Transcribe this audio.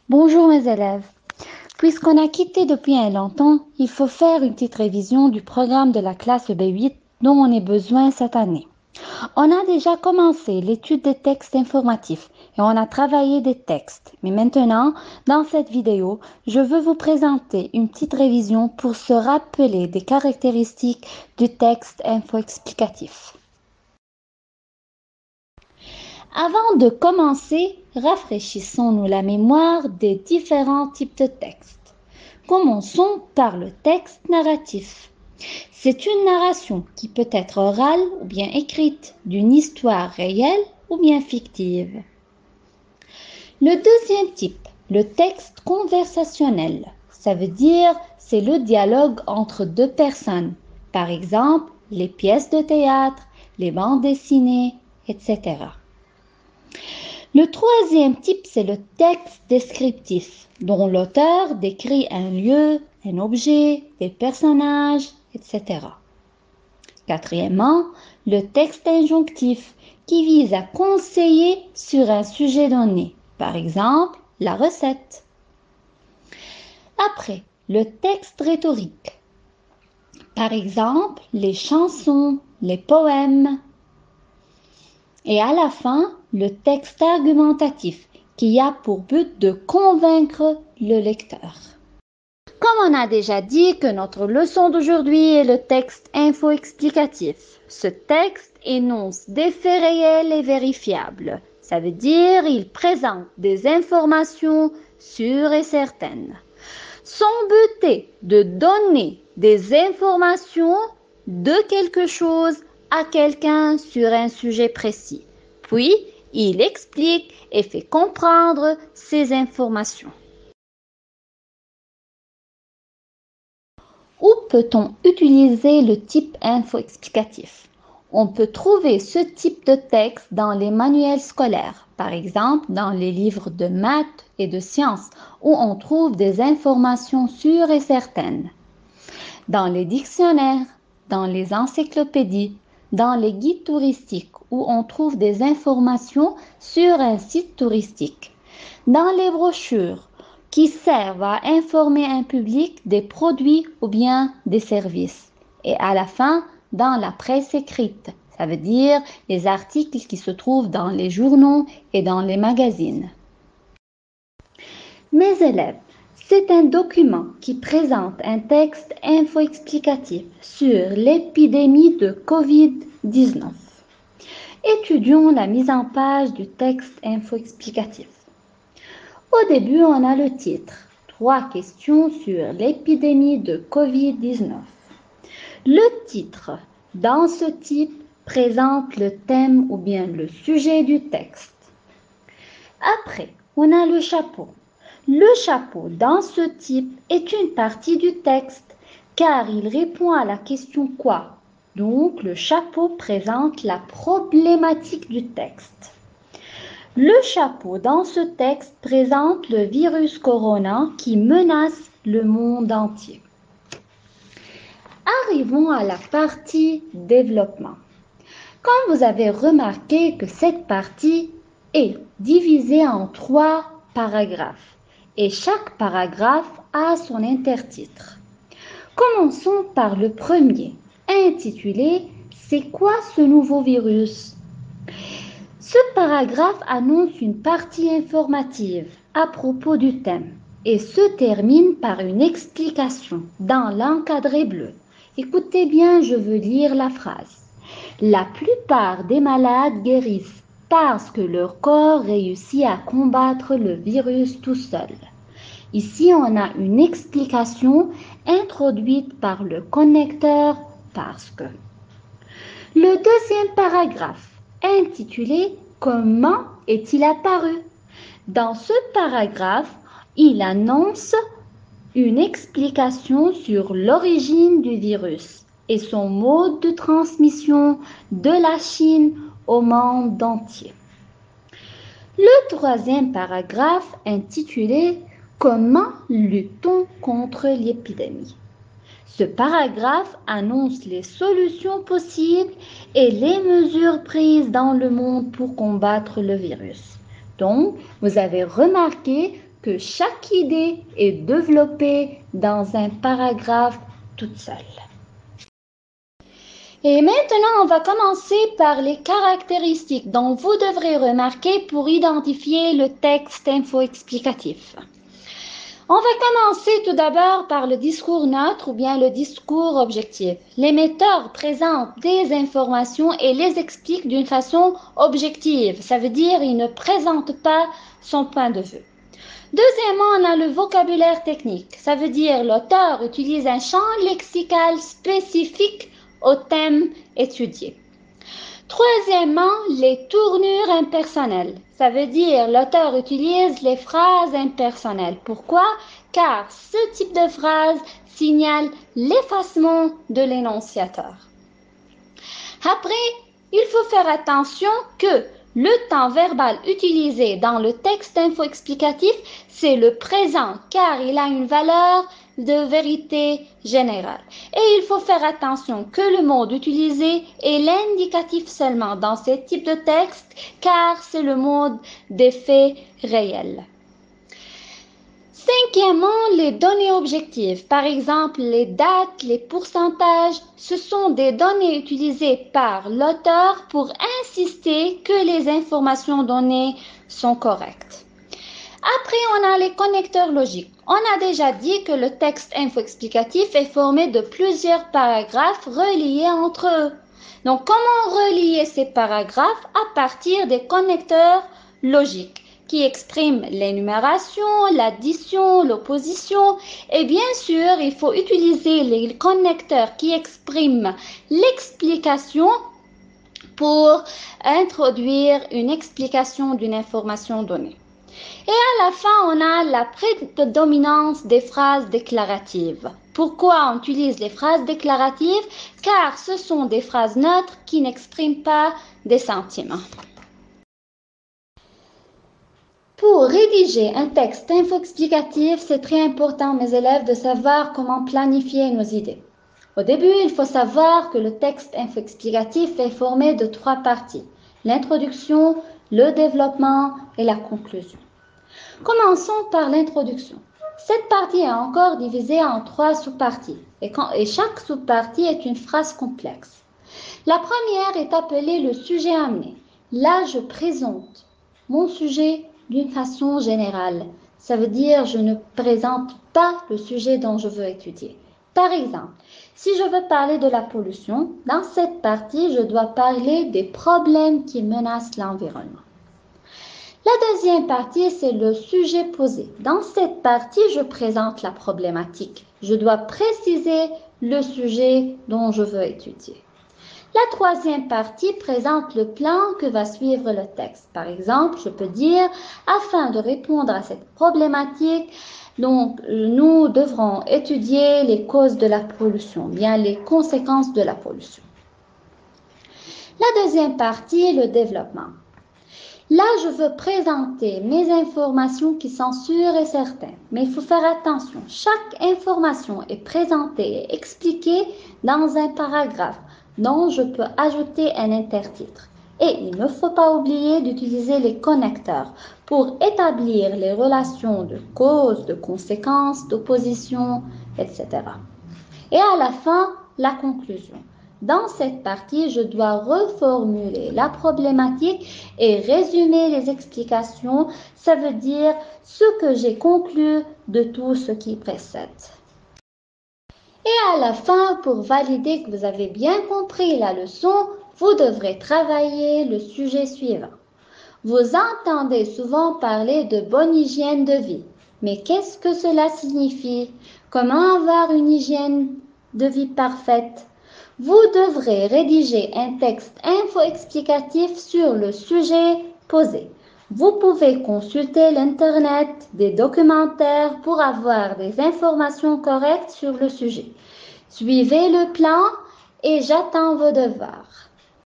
Bonjour mes élèves. Puisqu'on a quitté depuis un longtemps, il faut faire une petite révision du programme de la classe B8 dont on a besoin cette année. On a déjà commencé l'étude des textes informatifs et on a travaillé des textes. Mais maintenant, dans cette vidéo, je veux vous présenter une petite révision pour se rappeler des caractéristiques du texte info-explicatif. Avant de commencer, rafraîchissons-nous la mémoire des différents types de textes. Commençons par le texte narratif. C'est une narration qui peut être orale ou bien écrite d'une histoire réelle ou bien fictive. Le deuxième type, le texte conversationnel. Ça veut dire c'est le dialogue entre deux personnes. Par exemple, les pièces de théâtre, les bandes dessinées, etc. Le troisième type, c'est le texte descriptif, dont l'auteur décrit un lieu, un objet, des personnages, etc. Quatrièmement, le texte injonctif, qui vise à conseiller sur un sujet donné, par exemple, la recette. Après, le texte rhétorique, par exemple, les chansons, les poèmes. Et à la fin, le texte argumentatif qui a pour but de convaincre le lecteur. Comme on a déjà dit que notre leçon d'aujourd'hui est le texte info-explicatif, ce texte énonce des faits réels et vérifiables. Ça veut dire il présente des informations sûres et certaines. Son but est de donner des informations de quelque chose à quelqu'un sur un sujet précis. Puis, il explique et fait comprendre ces informations. Où peut-on utiliser le type info-explicatif? On peut trouver ce type de texte dans les manuels scolaires, par exemple dans les livres de maths et de sciences, où on trouve des informations sûres et certaines. Dans les dictionnaires, dans les encyclopédies, dans les guides touristiques où on trouve des informations sur un site touristique, dans les brochures qui servent à informer un public des produits ou bien des services, et à la fin, dans la presse écrite, ça veut dire les articles qui se trouvent dans les journaux et dans les magazines. Mes élèves, c'est un document qui présente un texte info-explicatif sur l'épidémie de Covid-19. Étudions la mise en page du texte info-explicatif. Au début, on a le titre, 3 questions sur l'épidémie de Covid-19. Le titre, dans ce type, présente le thème ou bien le sujet du texte. Après, on a le chapeau. Le chapeau dans ce type est une partie du texte car il répond à la question quoi. Donc le chapeau présente la problématique du texte. Le chapeau dans ce texte présente le virus corona qui menace le monde entier. Arrivons à la partie développement. Comme vous avez remarqué que cette partie est divisée en 3 paragraphes. Et chaque paragraphe a son intertitre. Commençons par le premier, intitulé « C'est quoi ce nouveau virus ?» Ce paragraphe annonce une partie informative à propos du thème et se termine par une explication dans l'encadré bleu. Écoutez bien, je veux lire la phrase. La plupart des malades guérissent parce que leur corps réussit à combattre le virus tout seul. Ici, on a une explication introduite par le connecteur parce que. Le deuxième paragraphe, intitulé « Comment est-il apparu ?» Dans ce paragraphe, il annonce une explication sur l'origine du virus et son mode de transmission de la Chine au monde entier. Le troisième paragraphe intitulé « Comment lutte-t-on contre l'épidémie ?» Ce paragraphe annonce les solutions possibles et les mesures prises dans le monde pour combattre le virus. Donc, vous avez remarqué que chaque idée est développée dans un paragraphe toute seule. Et maintenant, on va commencer par les caractéristiques dont vous devrez remarquer pour identifier le texte info-explicatif. On va commencer tout d'abord par le discours neutre ou bien le discours objectif. L'émetteur présente des informations et les explique d'une façon objective. Ça veut dire qu'il ne présente pas son point de vue. Deuxièmement, on a le vocabulaire technique. Ça veut dire l'auteur utilise un champ lexical spécifique au thème étudié. Troisièmement, les tournures impersonnelles. Ça veut dire l'auteur utilise les phrases impersonnelles. Pourquoi? Car ce type de phrase signale l'effacement de l'énonciateur. Après, il faut faire attention que le temps verbal utilisé dans le texte info-explicatif, c'est le présent car il a une valeur de vérité générale. Et il faut faire attention que le mode utilisé est l'indicatif seulement dans ce type de texte car c'est le mode d'effet réel. Cinquièmement, les données objectives, par exemple les dates, les pourcentages, ce sont des données utilisées par l'auteur pour insister que les informations données sont correctes. Après, on a les connecteurs logiques. On a déjà dit que le texte info-explicatif est formé de plusieurs paragraphes reliés entre eux. Donc, comment relier ces paragraphes à partir des connecteurs logiques qui expriment l'énumération, l'addition, l'opposition et bien sûr, il faut utiliser les connecteurs qui expriment l'explication pour introduire une explication d'une information donnée. Et à la fin, on a la prédominance des phrases déclaratives. Pourquoi on utilise les phrases déclaratives? Car ce sont des phrases neutres qui n'expriment pas des sentiments. Pour rédiger un texte info-explicatif, c'est très important, mes élèves, de savoir comment planifier nos idées. Au début, il faut savoir que le texte info-explicatif est formé de 3 parties: l'introduction, le développement et la conclusion. Commençons par l'introduction. Cette partie est encore divisée en 3 sous-parties et chaque sous-partie est une phrase complexe. La première est appelée le sujet amené. Là, je présente mon sujet d'une façon générale. Ça veut dire je ne présente pas le sujet dont je veux étudier. Par exemple, si je veux parler de la pollution, dans cette partie, je dois parler des problèmes qui menacent l'environnement. La deuxième partie, c'est le sujet posé. Dans cette partie, je présente la problématique. Je dois préciser le sujet dont je veux étudier. La troisième partie présente le plan que va suivre le texte. Par exemple, je peux dire, afin de répondre à cette problématique, donc nous devrons étudier les causes de la pollution, bien les conséquences de la pollution. La deuxième partie, le développement. Là, je veux présenter mes informations qui sont sûres et certaines. Mais il faut faire attention. Chaque information est présentée et expliquée dans un paragraphe dont je peux ajouter un intertitre. Et il ne faut pas oublier d'utiliser les connecteurs pour établir les relations de cause, de conséquence, d'opposition, etc. Et à la fin, la conclusion. Dans cette partie, je dois reformuler la problématique et résumer les explications. Ça veut dire ce que j'ai conclu de tout ce qui précède. Et à la fin, pour valider que vous avez bien compris la leçon, vous devrez travailler le sujet suivant. Vous entendez souvent parler de bonne hygiène de vie. Mais qu'est-ce que cela signifie? Comment avoir une hygiène de vie parfaite? Vous devrez rédiger un texte info-explicatif sur le sujet posé. Vous pouvez consulter l'Internet, des documentaires pour avoir des informations correctes sur le sujet. Suivez le plan et j'attends vos devoirs.